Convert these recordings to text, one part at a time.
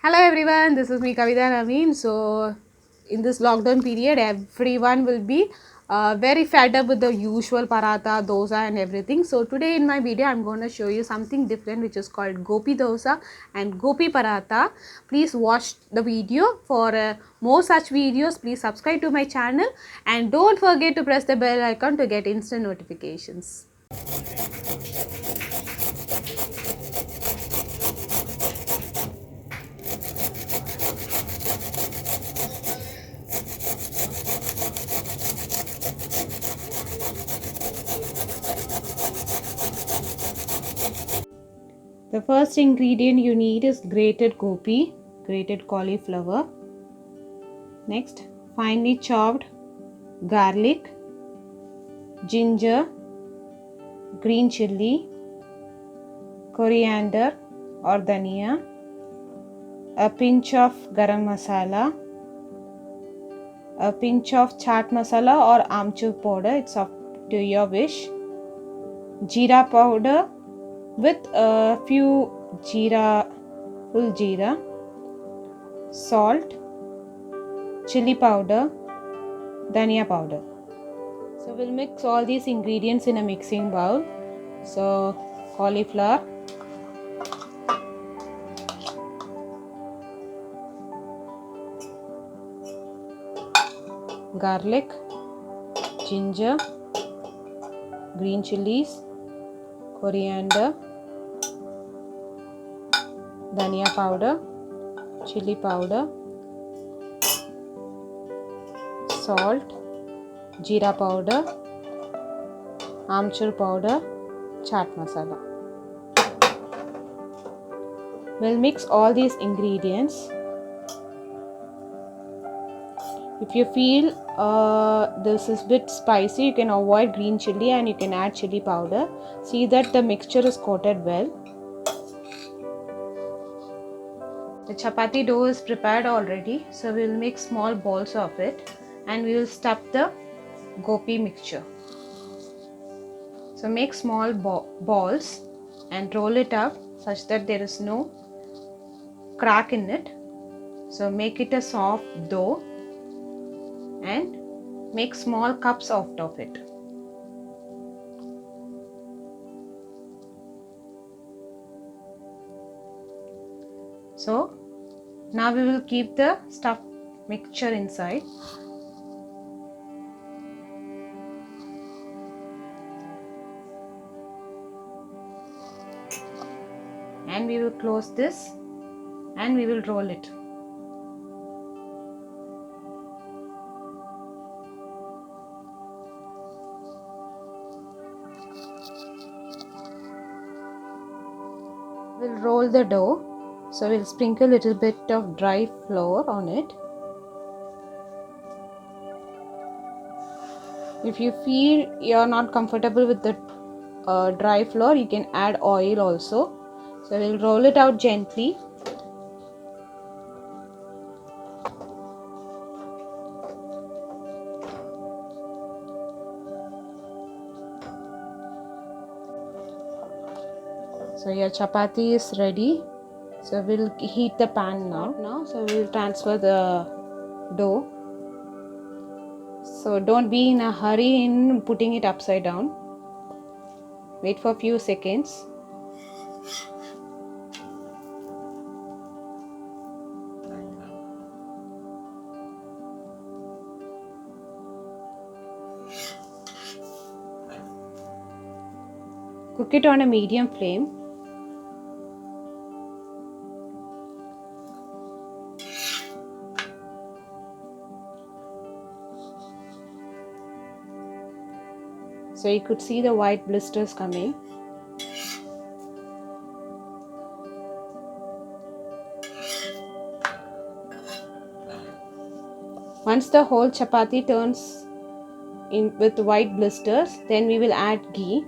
Hello everyone, this is me Kavita Naveen. So in this lockdown period, everyone will be very fed up with the usual paratha, dosa and everything. So today in my video, I'm going to show you something different which is called Gopi dosa and Gopi paratha. Please watch the video. For more such videos, please subscribe to my channel and don't forget to press the bell icon to get instant notifications. The first ingredient you need is grated gopi, grated cauliflower. Next, finely chopped garlic, ginger, green chilli, coriander or dhania, a pinch of garam masala, a pinch of chaat masala or amchur powder, it's up to your wish, jeera powder with a few full jeera, salt, chili powder, dhania powder. So we'll mix all these ingredients in a mixing bowl. So cauliflower, garlic, ginger, green chilies, coriander, dhania powder, chili powder, salt, jeera powder, amchur powder, chaat masala. We'll mix all these ingredients. If you feel this is a bit spicy, you can avoid green chili and you can add chili powder. See that the mixture is coated well. The chapati dough is prepared already, so we will make small balls of it and we will stuff the gopi mixture. So make small balls and roll it up such that there is no crack in it. So make it a soft dough and make small cups out of it. So now we will keep the stuffed mixture inside. And we will close this and we will roll it. We'll roll the dough. So we'll sprinkle a little bit of dry flour on it. If you feel you're not comfortable with the dry flour, you can add oil also. So we'll roll it out gently. So your chapati is ready. So we'll heat the pan now. So we'll transfer the dough. So don't be in a hurry in putting it upside down. Wait for a few seconds. Cook it on a medium flame. So you could see the white blisters coming. Once the whole chapati turns in with white blisters, then we will add ghee.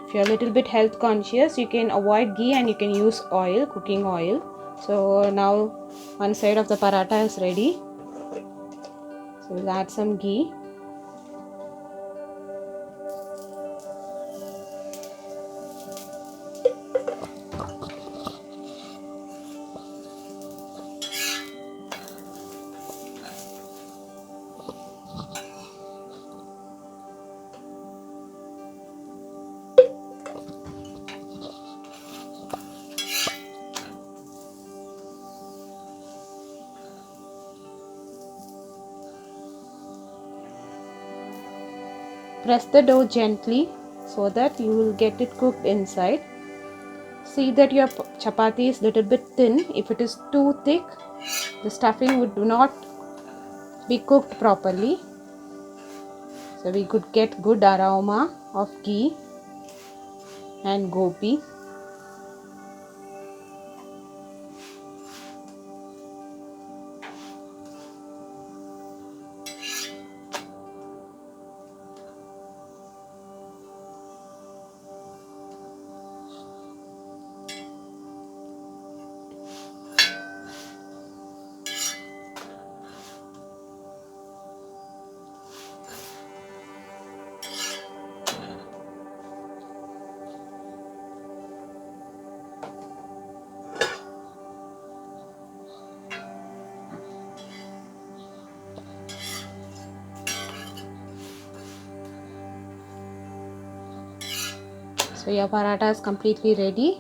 If you're a little bit health conscious, you can avoid ghee and you can use oil, cooking oil. So now one side of the paratha is ready. So we'll add some ghee. Press the dough gently so that you will get it cooked inside. See that your chapati is little bit thin. If it is too thick, the stuffing would not be cooked properly. So we could get good aroma of ghee and gobi. So your paratha is completely ready.